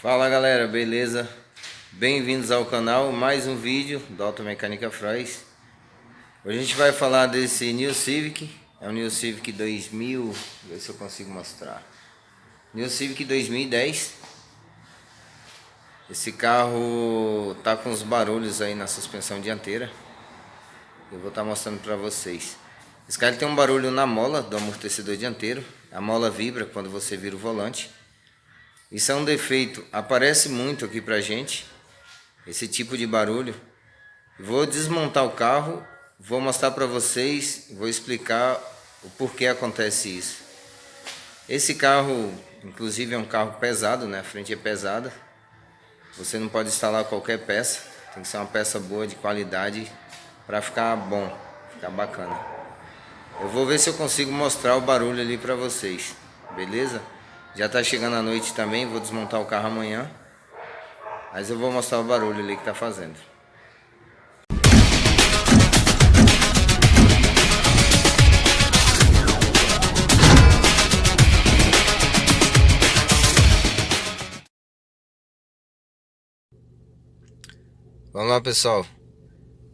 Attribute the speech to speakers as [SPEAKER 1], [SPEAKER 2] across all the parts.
[SPEAKER 1] Fala galera, beleza? Bem-vindos ao canal, mais um vídeo do Automecânica Frois. Hoje a gente vai falar desse New Civic, é o New Civic 2000, ver se eu consigo mostrar. New Civic 2010. Esse carro tá com uns barulhos aí na suspensão dianteira. Eu vou estar mostrando para vocês. Esse carro tem um barulho na mola do amortecedor dianteiro. A mola vibra quando você vira o volante. Isso é um defeito, aparece muito aqui pra gente, esse tipo de barulho. Vou desmontar o carro, vou mostrar para vocês, vou explicar o porquê acontece isso. Esse carro, inclusive, é um carro pesado, né? A frente é pesada. Você não pode instalar qualquer peça, tem que ser uma peça boa, de qualidade, para ficar bom, ficar bacana. Eu vou ver se eu consigo mostrar o barulho ali para vocês, beleza? Já tá chegando a noite também, vou desmontar o carro amanhã. Mas eu vou mostrar o barulho ali que tá fazendo. Vamos lá, pessoal.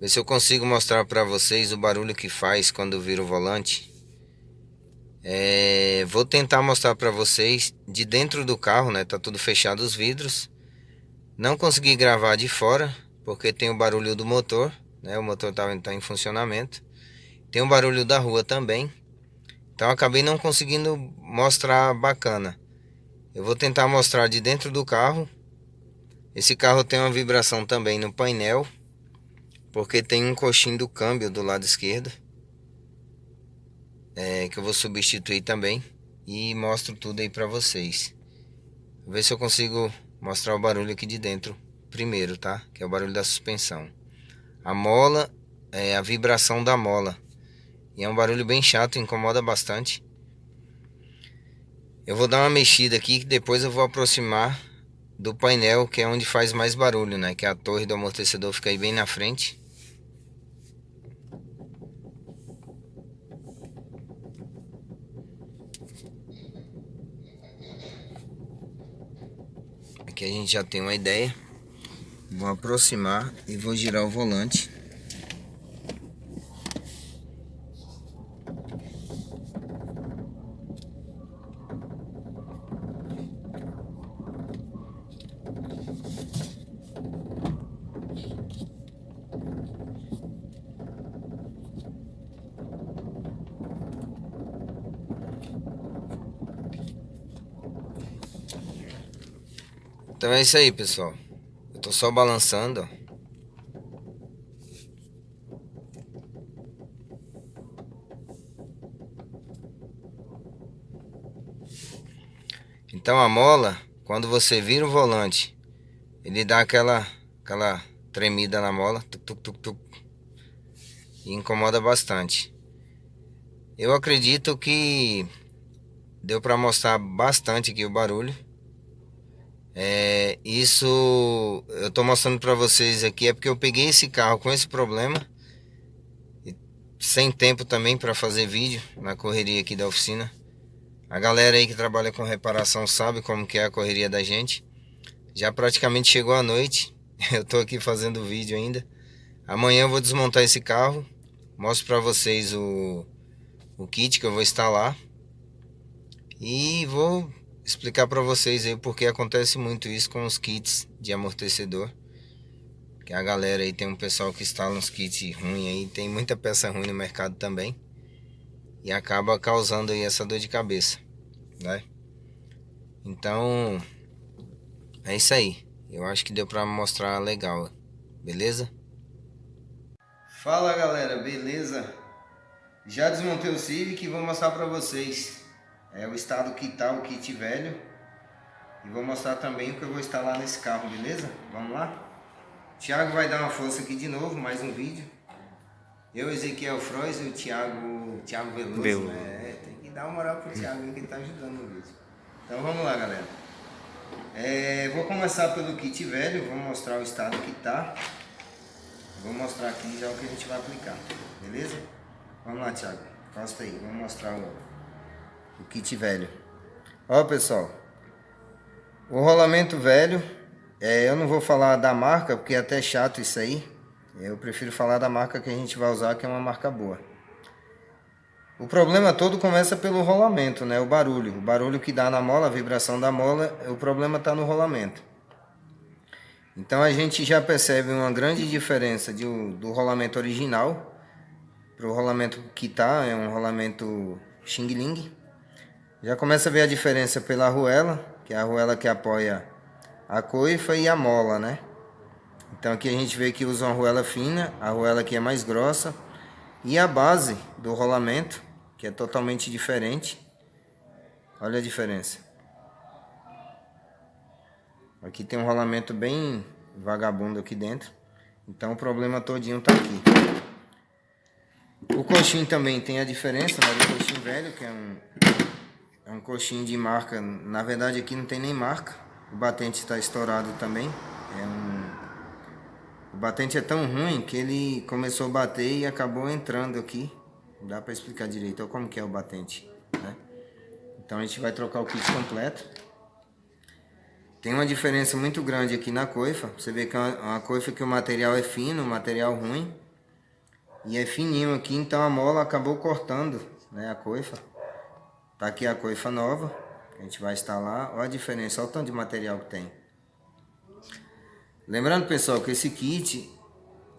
[SPEAKER 1] Ver se eu consigo mostrar para vocês o barulho que faz quando vira o volante. Vou tentar mostrar para vocês de dentro do carro, né? Tá tudo fechado os vidros. Não consegui gravar de fora porque tem o barulho do motor, né? O motor tá em funcionamento. Tem o barulho da rua também. Então acabei não conseguindo mostrar bacana. Eu vou tentar mostrar de dentro do carro. Esse carro tem uma vibração também no painel, porque tem um coxinho do câmbio do lado esquerdo, que eu vou substituir também. E mostro tudo aí pra vocês. Vou ver se eu consigo mostrar o barulho aqui de dentro primeiro, tá? Que é o barulho da suspensão. A mola, a vibração da mola. E é um barulho bem chato, incomoda bastante. Eu vou dar uma mexida aqui, que depois eu vou aproximar do painel, que é onde faz mais barulho, né? Que a torre do amortecedor fica aí bem na frente. Aqui a gente já tem uma ideia. Vou aproximar e vou girar o volante. Então é isso aí, pessoal. Eu tô só balançando, ó. Então a mola, quando você vira o volante, ele dá aquela tremida na mola, tuc, tuc, tuc, tuc, e incomoda bastante. Eu acredito que deu para mostrar bastante aqui o barulho. Isso eu tô mostrando para vocês aqui é porque eu peguei esse carro com esse problema, e sem tempo também para fazer vídeo, na correria aqui da oficina. A galera aí que trabalha com reparação sabe como que é a correria da gente. Já praticamente chegou a noite. Eu tô aqui fazendo vídeo ainda. Amanhã eu vou desmontar esse carro. Mostro pra vocês o kit que eu vou instalar. E vou explicar pra vocês aí porque acontece muito isso com os kits de amortecedor. Que a galera aí tem um pessoal que instala uns kits ruins aí. Tem muita peça ruim no mercado também. E acaba causando aí essa dor de cabeça, né? Então é isso aí. Eu acho que deu pra mostrar legal. Beleza? Fala galera, beleza? Já desmontei o Civic e vou mostrar pra vocês o estado que tá o kit velho. E vou mostrar também o que eu vou instalar nesse carro, beleza? Vamos lá? O Thiago vai dar uma força aqui de novo, mais um vídeo. Eu, Ezequiel Frois e o Thiago Veloso, né? Tem que dar uma moral pro Thiago que ele tá ajudando no vídeo. Então vamos lá galera. Vou começar pelo kit velho, vou mostrar o estado que tá. Vou mostrar aqui já o que a gente vai aplicar, beleza? Vamos lá, Thiago, encosta aí, vamos mostrar o kit velho. Ó pessoal, O rolamento velho, eu não vou falar da marca, porque é até chato isso aí. Eu prefiro falar da marca que a gente vai usar, que é uma marca boa. O problema todo começa pelo rolamento, né? O barulho que dá na mola, a vibração da mola, o problema está no rolamento. Então a gente já percebe uma grande diferença do rolamento original para o rolamento que tá, é um rolamento Xing Ling. Já começa a ver a diferença pela arruela, que é a arruela que apoia a coifa e a mola, né? Então aqui a gente vê que usa uma arruela fina, a arruela aqui é mais grossa, e a base do rolamento, que é totalmente diferente. Olha a diferença. Aqui tem um rolamento bem vagabundo aqui dentro. Então o problema todinho tá aqui. O coxim também tem a diferença, né, do coxim velho, que é um coxim de marca. Na verdade aqui não tem nem marca. O batente está estourado também. O batente é tão ruim que ele começou a bater e acabou entrando aqui. Não dá para explicar direito como que é o batente, né? Então a gente vai trocar o kit completo. Tem uma diferença muito grande aqui na coifa. Você vê que é uma coifa que o material é fino, o material ruim. E é fininho aqui, então a mola acabou cortando, né, a coifa. Tá aqui a coifa nova, que a gente vai instalar. Olha a diferença, olha o tanto de material que tem. Lembrando, pessoal, que esse kit,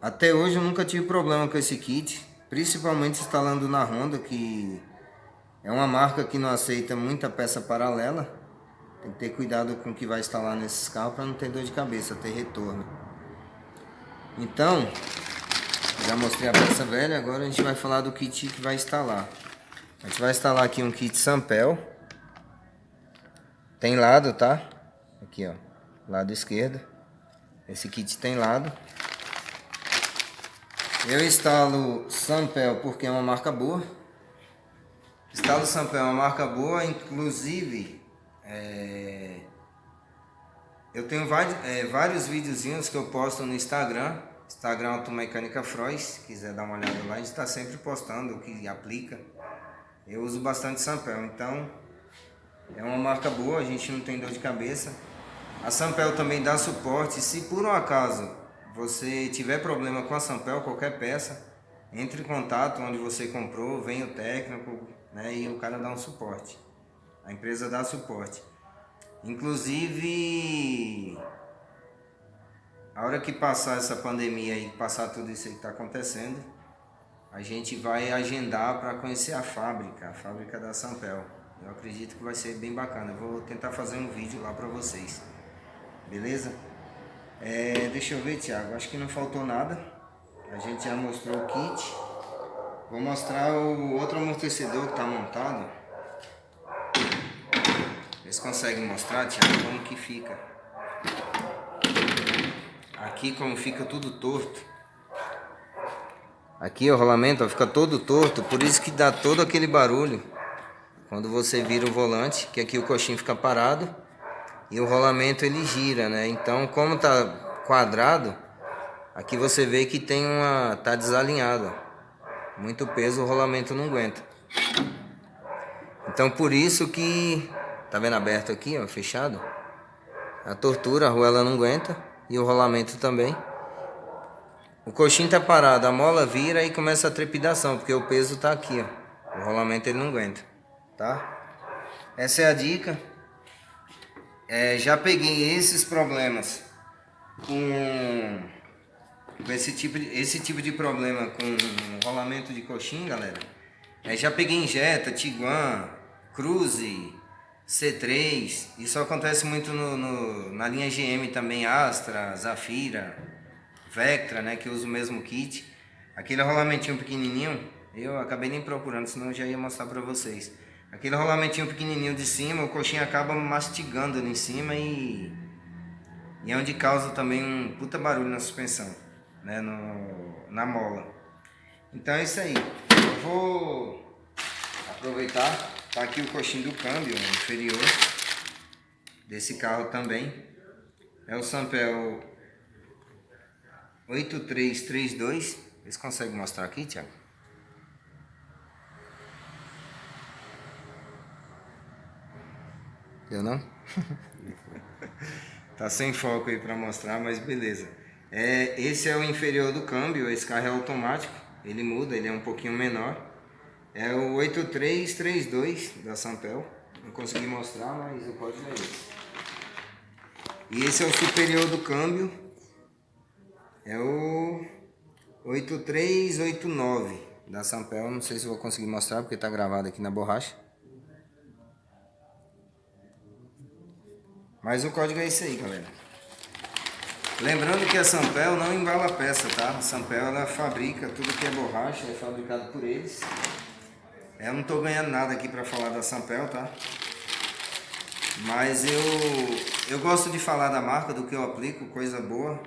[SPEAKER 1] até hoje eu nunca tive problema com esse kit. Principalmente instalando na Honda, que é uma marca que não aceita muita peça paralela. Tem que ter cuidado com o que vai instalar nesses carros para não ter dor de cabeça, ter retorno. Então, já mostrei a peça velha, agora a gente vai falar do kit que vai instalar. A gente vai instalar aqui um kit Sampel. Tem lado, tá? Aqui, ó, lado esquerdo. Esse kit tem lado. Eu instalo Sampel porque é uma marca boa. Instalo Sampel é uma marca boa, inclusive eu tenho vários videozinhos que eu posto no Instagram. Instagram Automecânica Frois, se quiser dar uma olhada lá, a gente está sempre postando o que aplica. Eu uso bastante Sampel, então é uma marca boa, a gente não tem dor de cabeça. A Sampel também dá suporte. Se por um acaso você tiver problema com a Sampel, qualquer peça, entre em contato onde você comprou, vem o técnico, né, e o cara dá um suporte. A empresa dá suporte. Inclusive, a hora que passar essa pandemia e passar tudo isso aí que está acontecendo, a gente vai agendar para conhecer a fábrica da Sampel. Eu acredito que vai ser bem bacana. Eu vou tentar fazer um vídeo lá para vocês. Beleza? Deixa eu ver, Thiago. Acho que não faltou nada. A gente já mostrou o kit. Vou mostrar o outro amortecedor que está montado. Vocês conseguem mostrar, Thiago, como que fica? Aqui como fica tudo torto. Aqui o rolamento fica todo torto, por isso que dá todo aquele barulho quando você vira o volante, que aqui o coxinho fica parado e o rolamento ele gira, né? Então, como tá quadrado, aqui você vê que tá desalinhado. Muito peso o rolamento não aguenta. Então, por isso que tá vendo aberto aqui, ó, fechado? A tortura, a arruela não aguenta e o rolamento também. O coxinho tá parado, a mola vira e começa a trepidação, porque o peso tá aqui, ó. O rolamento ele não aguenta, tá? Essa é a dica. Já peguei esses problemas com esse tipo de problema com rolamento de coxinha, galera. Já peguei Jetta, Tiguan, Cruze, C3. Isso acontece muito na linha GM também, Astra, Zafira, Vectra, né, que eu uso o mesmo kit. Aquele rolamentinho pequenininho, eu acabei nem procurando, senão eu já ia mostrar pra vocês. Aquele rolamentinho pequenininho de cima, o coxinha acaba mastigando ali em cima e é onde causa também um puta barulho na suspensão, né, na mola. Então é isso aí. Eu vou aproveitar, tá aqui o coxinho do câmbio inferior desse carro também. É o Sampel 8332. Vocês conseguem mostrar aqui, Thiago? Eu não? Tá sem foco aí pra mostrar, mas beleza. Esse é o inferior do câmbio, esse carro é automático, ele muda, ele é um pouquinho menor. É o 8332 da Sampel. Não consegui mostrar, mas o código é esse. E esse é o superior do câmbio. É o 8389 da Sampel. Não sei se vou conseguir mostrar porque tá gravado aqui na borracha. Mas o código é esse aí, galera. Lembrando que a Sampel não embala a peça, tá? A Sampel ela fabrica tudo que é borracha, é fabricado por eles. Eu não tô ganhando nada aqui pra falar da Sampel, tá? Mas eu gosto de falar da marca, do que eu aplico, coisa boa.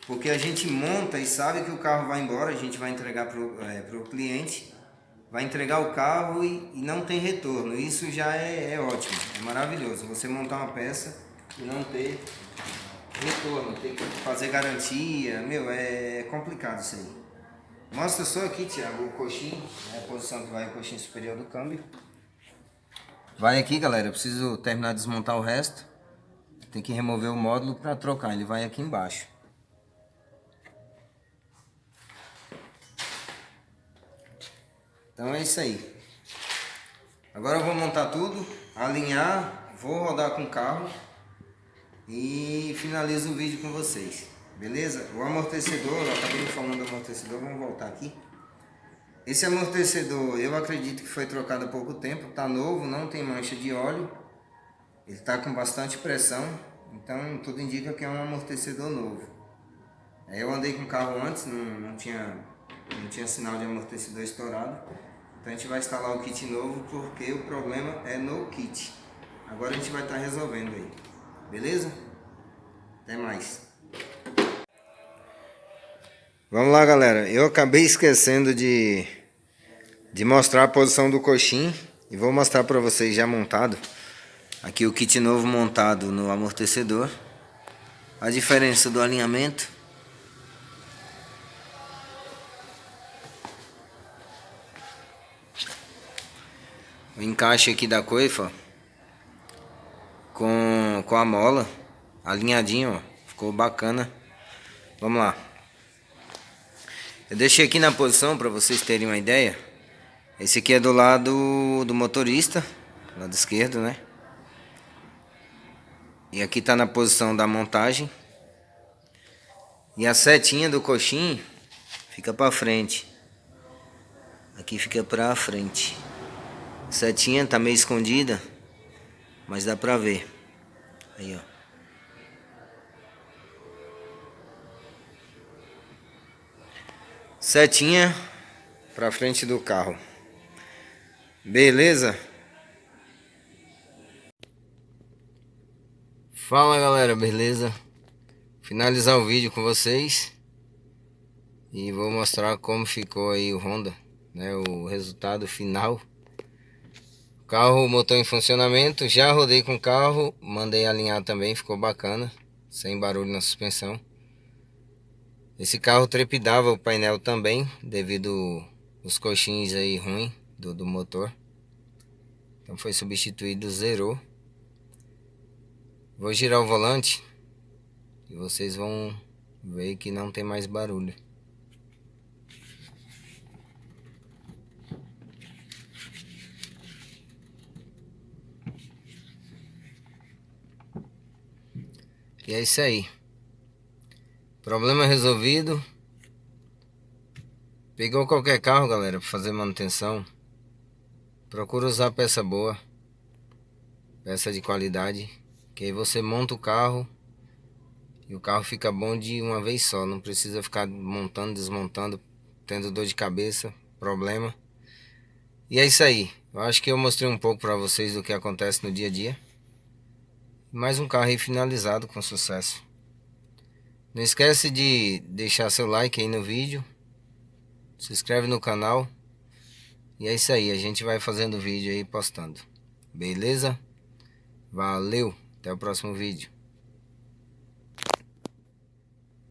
[SPEAKER 1] Porque a gente monta e sabe que o carro vai embora, a gente vai entregar pro cliente. Vai entregar o carro e não tem retorno. Isso já é ótimo, é maravilhoso. Você montar uma peça e não ter retorno, ter que fazer garantia, meu, é complicado isso aí. Mostra só aqui, Thiago, o coxinho, a posição que vai o coxinho superior do câmbio. Vai aqui, galera, eu preciso terminar de desmontar o resto. Tem que remover o módulo para trocar, ele vai aqui embaixo. Então é isso aí. Agora eu vou montar tudo, alinhar, vou rodar com o carro e finalizo o vídeo com vocês. Beleza? O amortecedor, eu acabei falando do amortecedor, vamos voltar aqui. Esse amortecedor eu acredito que foi trocado há pouco tempo, tá novo, não tem mancha de óleo. Ele tá com bastante pressão, então tudo indica que é um amortecedor novo. Eu andei com o carro antes, não tinha sinal de amortecedor estourado. Então a gente vai instalar o kit novo porque o problema é no kit. Agora a gente vai estar resolvendo aí. Beleza? Até mais. Vamos lá, galera. Eu acabei esquecendo de mostrar a posição do coxim. E vou mostrar para vocês já montado. Aqui o kit novo montado no amortecedor. A diferença do alinhamento. O encaixe aqui da coifa com a mola alinhadinho, ó, ficou bacana. Vamos lá. Eu deixei aqui na posição para vocês terem uma ideia. Esse aqui é do lado do motorista, lado esquerdo, né? E aqui tá na posição da montagem. E a setinha do coxim fica para frente. Aqui fica para frente. A setinha tá meio escondida, mas dá pra ver. Aí, ó. Setinha pra frente do carro. Beleza? Fala, galera, beleza? Finalizar o vídeo com vocês. E vou mostrar como ficou aí o Honda, né? O resultado final. Carro, motor em funcionamento. Já rodei com o carro, mandei alinhar também, ficou bacana, sem barulho na suspensão. Esse carro trepidava o painel também, devido os coxins aí ruim do motor. Então foi substituído, zerou. Vou girar o volante e vocês vão ver que não tem mais barulho. E é isso aí. Problema resolvido. Pegou qualquer carro, galera, para fazer manutenção, procura usar peça boa, peça de qualidade, que aí você monta o carro e o carro fica bom de uma vez só. Não precisa ficar montando, desmontando, tendo dor de cabeça, problema. E é isso aí. Eu acho que eu mostrei um pouco para vocês do que acontece no dia a dia. Mais um carro aí finalizado com sucesso. Não esquece de deixar seu like aí no vídeo. Se inscreve no canal. E é isso aí, a gente vai fazendo vídeo aí, postando. Beleza? Valeu, até o próximo vídeo.